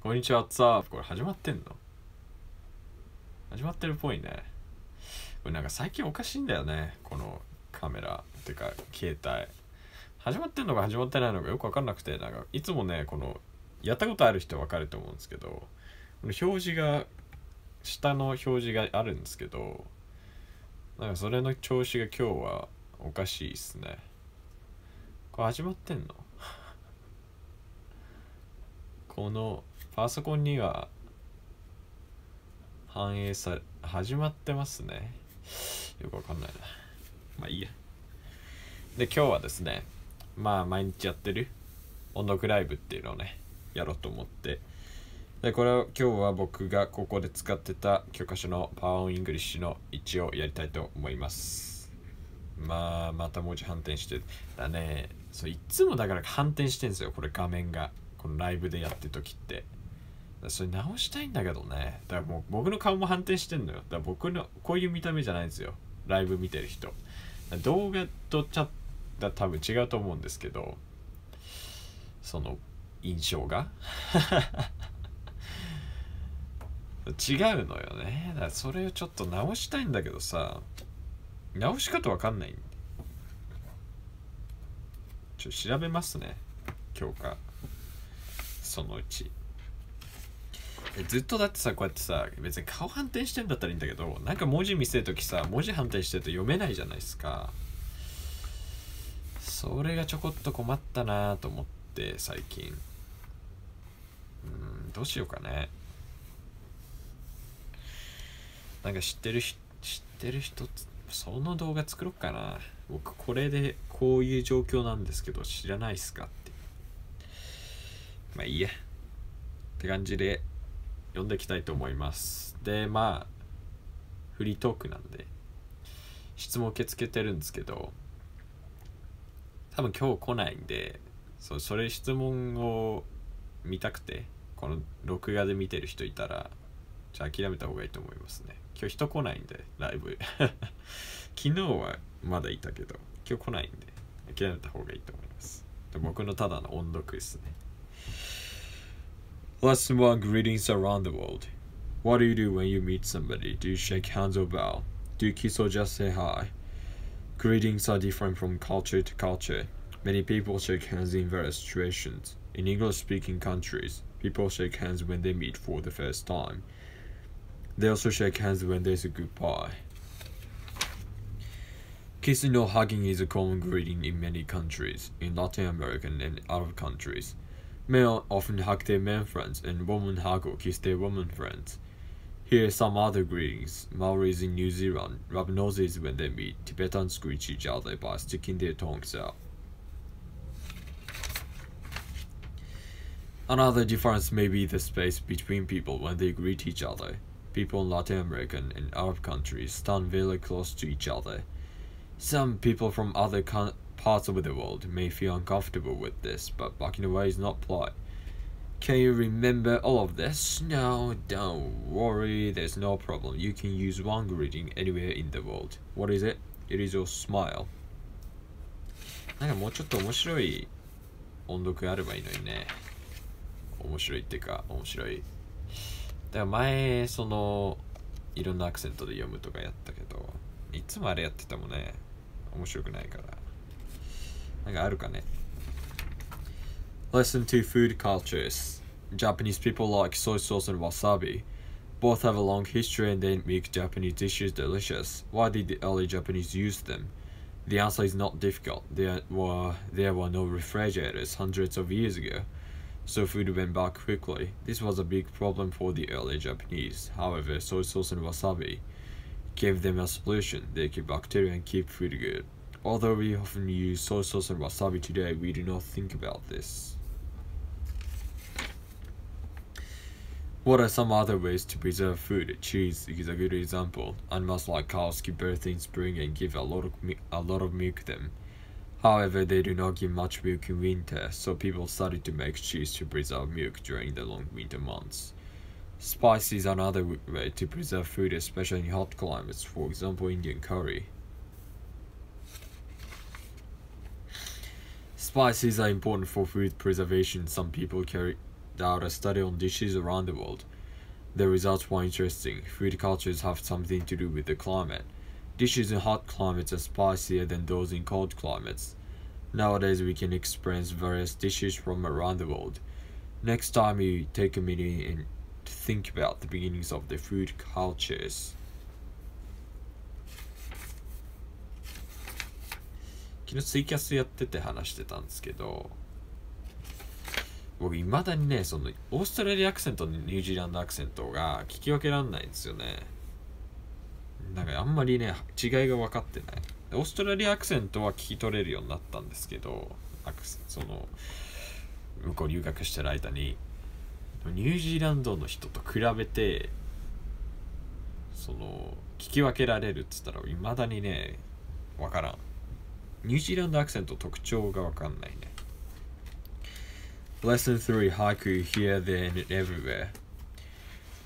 こんにちは、What's up? これ始まってんの？始まってるっぽいね。これなんか最近おかしいんだよね。このカメラってか携帯。始まってんのか始まってないのかよくわかんなくて、なんかいつもね、このやったことある人はわかると思うんですけど、この表示が下の表示があるんですけど、なんかそれの調子が今日はおかしいっすね。これ始まってんの？このパソコンには反映され始まってますね。よくわかんないな。まあいいや。で今日はですね、まあ毎日やってる音読ライブっていうのをねやろうと思って、でこれを今日は僕がここで使ってた教科書のパワーオンイングリッシュの位置をやりたいと思います。また文字反転してだね。そういつもだから反転してんですよ、これ画面が。このライブでやってる時ってそれ直したいんだけどね。だからもう僕の顔も反転してんのよ。だから僕のこういう見た目じゃないんですよ、ライブ見てる人。動画と多分違うと思うんですけど、その印象が違うのよね。だからそれをちょっと直したいんだけどさ、直し方わかんないんで調べますね、今日かそのうち。ずっとだってさ、こうやってさ、別に顔反転してんだったらいいんだけど、なんか文字見せるときさ、文字反転してると読めないじゃないですか。それがちょこっと困ったなと思って最近。どうしようかね。なんか知ってる人その動画作ろうかな。僕これでこういう状況なんですけど知らないっすかって。まあいいやって感じで読んでいきたいと思います。でフリートークなんで質問受け付けてるんですけど、多分今日来ないんで、それ質問を見たくてこの録画で見てる人いたらじゃあ諦めた方がいいと思いますね。今日人来ないんでライブ昨日はまだいたけど今日来ないんで諦めた方がいいと思います。僕のただの音読ですね。Lesson 1 Greetings around the world. What do you do when you meet somebody? Do you shake hands or bow? Do you kiss or just say hi? Greetings are different from culture to culture. Many people shake hands in various situations. In English-speaking countries, people shake hands when they meet for the first time. They also shake hands when there's a goodbye. Kissing or hugging is a common greeting in many countries, in Latin America and other countries. Men often hug their men friends, and women hug or kiss their women friends. Here are some other greetings. Maoris in New Zealand rub noses when they meet. Tibetans greet each other by sticking their tongues out. Another difference may be the space between people when they greet each other. People in Latin American and Arab countries stand very close to each other. Some people from other parts of the world may feel uncomfortable with this, but backing away is not polite. Can you remember all of this? No, don't worry, there's no problem. You can use one greeting anywhere in the world. What is it? It is your smile. なんかもうちょっと面白い音読あればいいのにね。面白いっていうか面白い。だから前いろんなアクセントで読むとかやったけど、いつもあれやっててもね面白くないから。なんかあるかね。Lesson 2 Food Cultures. Japanese people like soy sauce and wasabi. Both have a long history and they make Japanese dishes delicious. Why did the early Japanese use them? The answer is not difficult. There were no refrigerators hundreds of years ago, so food went bad quickly. This was a big problem for the early Japanese. However, soy sauce and wasabi gave them a solution. They kill bacteria and keep food good. Although we often use soy sauce and wasabi today, we do not think about this. What are some other ways to preserve food? Cheese is a good example. Animals like cows give birth in spring and give a lot of milk then. However, they do not give much milk in winter, so people started to make cheese to preserve milk during the long winter months. Spice is another way to preserve food, especially in hot climates, for example Indian curry. Spices are important for food preservation. Some people carry out a study on dishes around the world. The results were interesting. Food cultures have something to do with the climate. Dishes in hot climates are spicier than those in cold climates. Nowadays, we can experience various dishes from around the world. Next time, you take a minute and think about the beginnings of the food cultures. 昨日ツイキャスやってて話してたんですけど、僕いまだにね、そのオーストラリアアクセントとニュージーランドアクセントが聞き分けられないんですよね。なんかあんまりね、違いが分かってない。オーストラリアアクセントは聞き取れるようになったんですけど、その向こう留学してる間にニュージーランドの人と比べてその聞き分けられるって言ったら未だにね分からん。ニュージーランドアクセント特徴が分かんないね。Lesson 3 Haiku Here, There and Everywhere.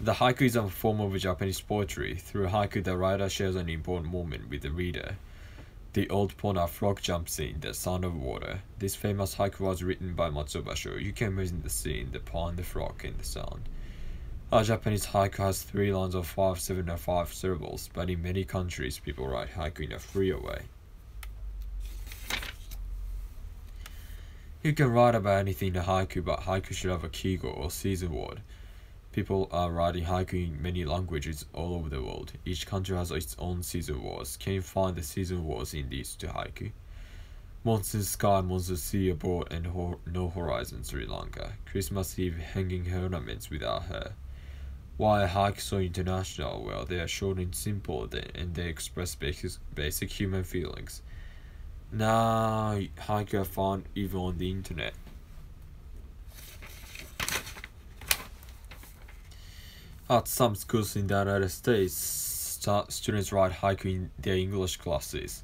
The haiku is a form of Japanese poetry. Through haiku, the writer shares an important moment with the reader. The old pond, a frog jumps in, the sound of water. This famous haiku was written by Matsubasho. You can imagine the scene, the pond, the frog, and the sound. Our Japanese haiku has 3 lines of 5, 7, and 5 syllables, but in many countries, people write haiku in a freer way. You can write about anything in a haiku, but haiku should have a kigo or season word. People are writing haiku in many languages all over the world. Each country has its own season words. Can you find the season words in these 2 haiku? Monsoon sky, monsoon sea, a boat, and no horizon, Sri Lanka. Christmas Eve, hanging ornaments without hair. Why are haiku so international? Well, they are short and simple, and they express basic human feelings. Now, haiku are found even on the internet. At some schools in the United States, students write haiku in their English classes.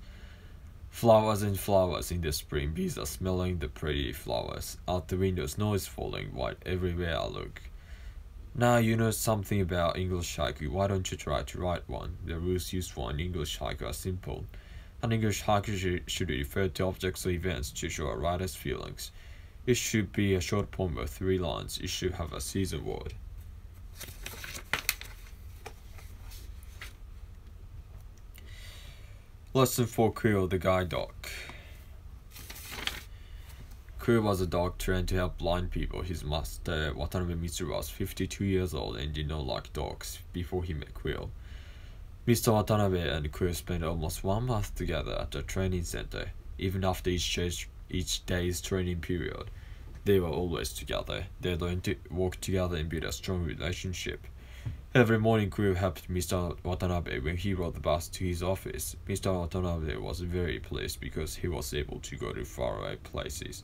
Flowers and flowers in the spring, bees are smelling the pretty flowers. Out the window, snow is falling white everywhere I look. Now you know something about English haiku, why don't you try to write one? The rules used for an English haiku are simple. An English haiku should refer to objects or events to show a writer's feelings. It should be a short poem of 3 lines. It should have a season word. Lesson 4 Quill, the guide dog. Quill was a dog trained to help blind people. His master, Watanabe Mitsuru, was 52 years old and did not like dogs before he met Quill. Mr. Watanabe and Quill spent almost 1 month together at the training center. Even after each day's training period, they were always together. They learned to work together and build a strong relationship. Every morning, Quill helped Mr. Watanabe when he rode the bus to his office. Mr. Watanabe was very pleased because he was able to go to faraway places.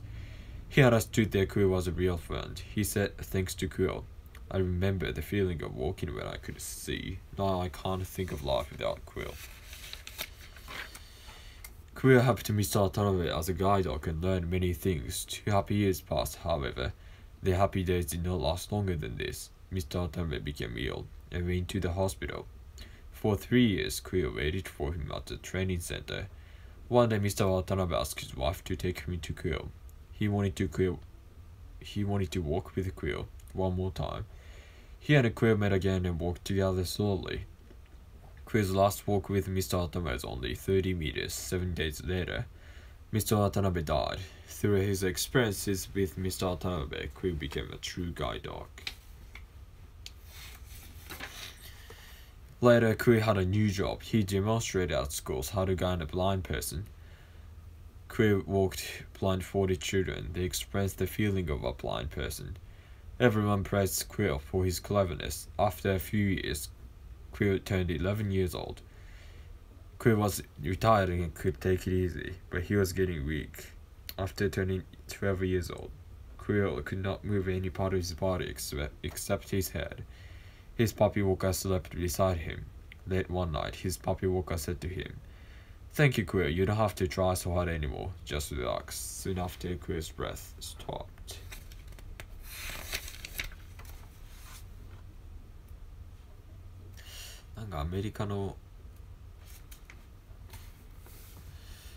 He understood that Quill was a real friend. He said, thanks to Quill, I remember the feeling of walking when I could see. Now I can't think of life without Quill. Quill helped Mr. Watanabe as a guide dog and learned many things. 2 happy years passed, however. The happy days did not last longer than this. Mr. Watanabe became ill and went to the hospital. For 3 years, Quill waited for him at the training center. One day, Mr. Watanabe asked his wife to take him to Quill. He wanted to walk with Quill one more time. He and Quill met again and walked together slowly. Quill's last walk with Mr. Watanabe was only 30 meters. 7 days later, Mr. Watanabe died. Through his experiences with Mr. Watanabe, Quill became a true guide dog. Later, Quill had a new job. He demonstrated at schools how to guide a blind person. Quill walked blindfolded children. They expressed the feeling of a blind person. Everyone praised Quill for his cleverness. After a few years, Quill turned 11 years old. Quill was retiring and could take it easy, but he was getting weak. After turning 12 years old, Quill could not move any part of his body except his head. His puppy walker slept beside him. Late one night, his puppy walker said to him, "Thank you, Quill. You don't have to try so hard anymore. Just relax." Soon after, Quill's breath stopped. なんかアメリカの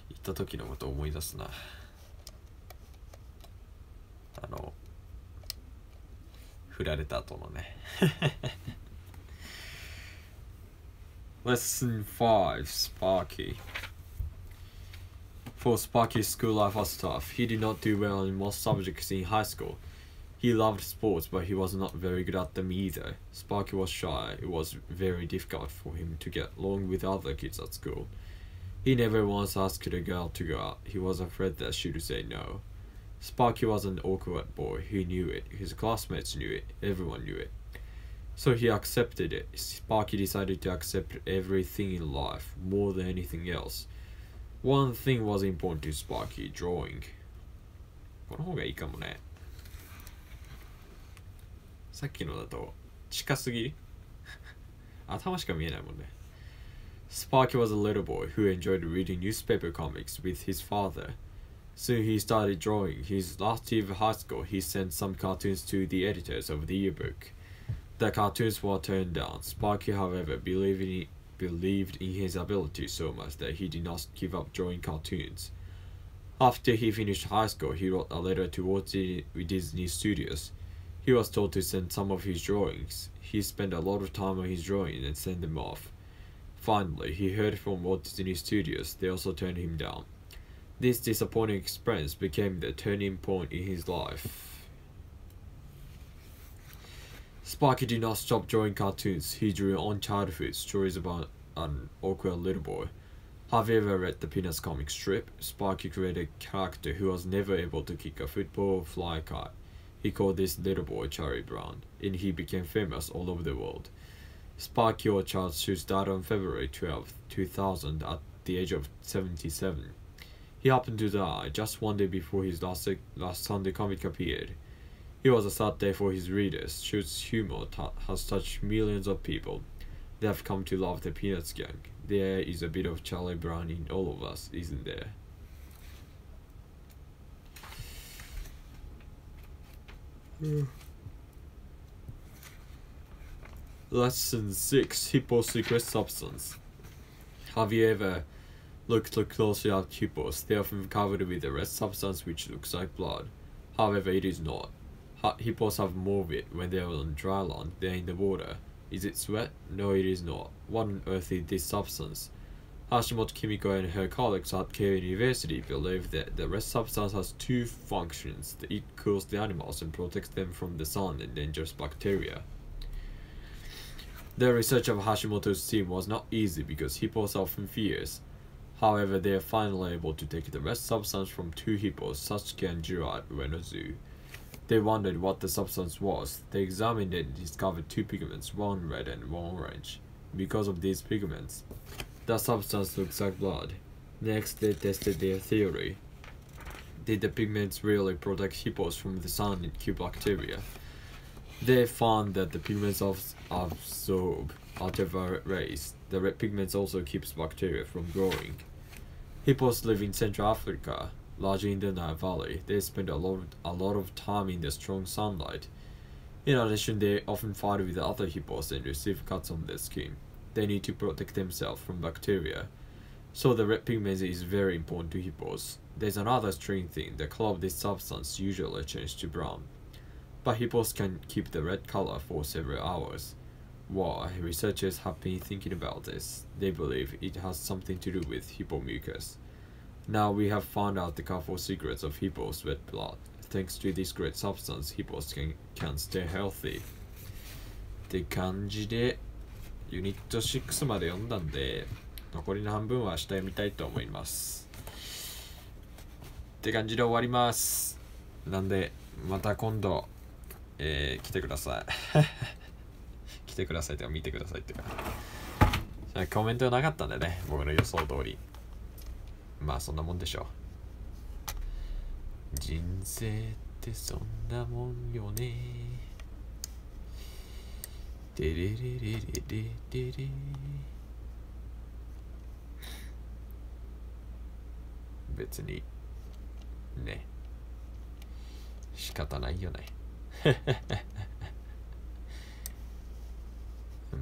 行った時のことを思い出すな。振られた後のねLesson 5 Sparky For Sparky's school life was tough. He did not do well in most subjects in high school. He loved sports, but he was not very good at them either. Sparky was shy. It was very difficult for him to get along with other kids at school. He never once asked a girl to go out. He was afraid that she would say no. Sparky was an awkward boy. He knew it. His classmates knew it. Everyone knew it. So he accepted it. Sparky decided to accept everything in life, more than anything else. One thing was important to Sparky, drawing. この方がいいかもね。さっきのだと近すぎ頭しか見えないもんね。Sparky was a little boy who enjoyed reading newspaper comics with his father. Soon he started drawing. His last year of high school, he sent some cartoons to the editors of the yearbook. The cartoons were turned down. Sparky, however, believed in his ability so much that he did not give up drawing cartoons. After he finished high school, he wrote a letter to Walt Disney Studios. He was told to send some of his drawings. He spent a lot of time on his drawing and sent them off. Finally, he heard from Walt Disney Studios. They also turned him down. This disappointing experience became the turning point in his life. Sparky did not stop drawing cartoons. He drew on childhood stories about an awkward little boy. Have you ever read the Peanuts comic strip? Sparky created a character who was never able to kick a football or fly a kite. He called this little boy Charlie Brown, and he became famous all over the world. Sparky Orchard Shoes died on February 12, 2000 at the age of 77. He happened to die just one day before his last Sunday comic appeared. It was a sad day for his readers. Shoes' humor has touched millions of people. They have come to love the Peanuts gang. There is a bit of Charlie Brown in all of us, isn't there? Lesson 6 Hippo's Secret Substance. Have you ever looked closely at hippos? They are often covered with a red substance which looks like blood. However, it is not. Hippos have more of it when they are on dry land than in the water. Is it sweat? No, it is not. What on earth is this substance? Hashimoto Kimiko and her colleagues at Keio University believe that the red substance has two functions. It cools the animals and protects them from the sun and dangerous bacteria. The research of Hashimoto's team was not easy because hippos are often fierce. However, they are finally able to take the red substance from two hippos, Satsuki and Jiro, at Ueno Zoo. They wondered what the substance was. They examined it and discovered two pigments, one red and one orange. Because of these pigments, the substance looks like blood. Next, they tested their theory. Did the pigments really protect hippos from the sun and kill bacteria? They found that the pigments absorb ultraviolet rays. The red pigments also keeps bacteria from growing. Hippos live in Central Africa, largely in the Nile Valley. They spend a lot of time in the strong sunlight. In addition, they often fight with other hippos and receive cuts on their skin. They need to protect themselves from bacteria. So the red pigment is very important to hippos. There's another strange thing. The color of this substance usually changes to brown. But hippos can keep the red color for several hours. Why? Researchers have been thinking about this. They believe it has something to do with hippo mucus. Now we have found out the colorful secrets of hippos' red blood. Thanks to this great substance, hippos can stay healthy. って感じでユニット6まで読んだんで、残りの半分は明日読みたいと思います。って感じで終わります。なんでまた今度、来てください。来てくださいとか見てくださいってか。コメントなかったんでね、僕の予想通り。まあそんなもんでしょう。人生ってそんなもんよね。デレレレレレレレ。別にね、仕方ないよね。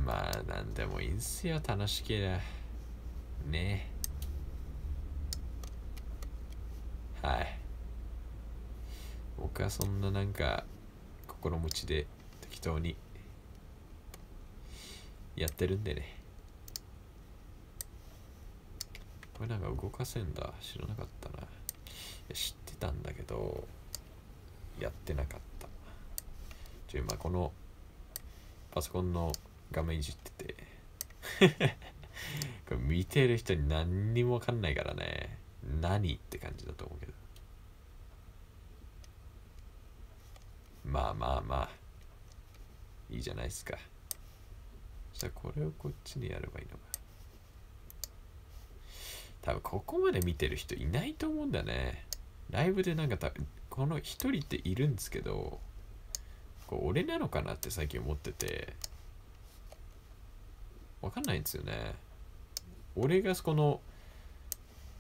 まあなんでもいいんすよ、楽しけりゃね。はい。僕はそんななんか心持ちで適適当にやってるんでね。これなんか動かせんだ。知らなかったな。知ってたんだけど、やってなかった。今このパソコンの画面いじっててこれ見てる人に何にもわかんないからね。何って感じだと思うけど。まあまあまあ。いいじゃないですか。そしたらこれをこっちにやればいいのか。多分ここまで見てる人いないと思うんだね。ライブでなんかこの一人っているんですけど、これ俺なのかなって最近思ってて、わかんないんですよね。俺がこの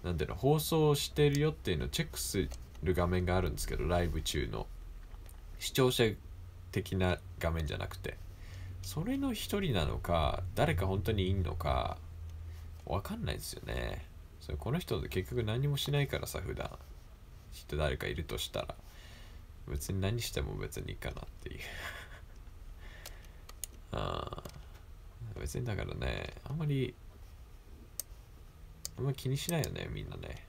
なんていうの放送してるよっていうのをチェックする画面があるんですけど、ライブ中の視聴者的な画面じゃなくて、それの一人なのか誰か本当にいんのかわかんないですよね。それこの人結局何もしないからさ、普段誰かいるとしたら別に何しても別にいいかなっていう別にだからね、あんまり気にしないよね、みんなね。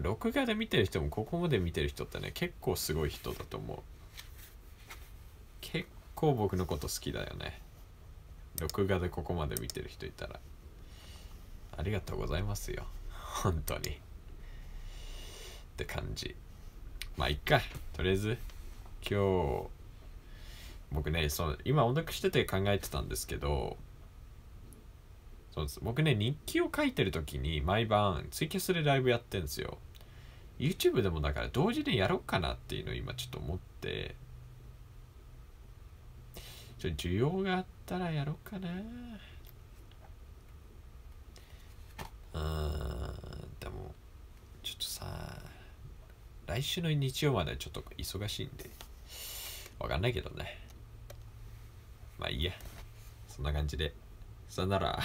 録画で見てる人もここまで見てる人ってね、結構すごい人だと思う。結構僕のこと好きだよね。録画でここまで見てる人いたらありがとうございますよ、本当にって感じ。まあいっか。とりあえず今日僕ね、今音読してて考えてたんですけど、そうです、僕ね日記を書いてる時に毎晩ツイキャスでライブやってるんですよ。 YouTube でもだから同時でやろうかなっていうのを今ちょっと思って、需要があったらやろうかな。でもちょっとさ、来週の日曜までちょっと忙しいんでわかんないけどね。まあいいや、そんな感じでさよなら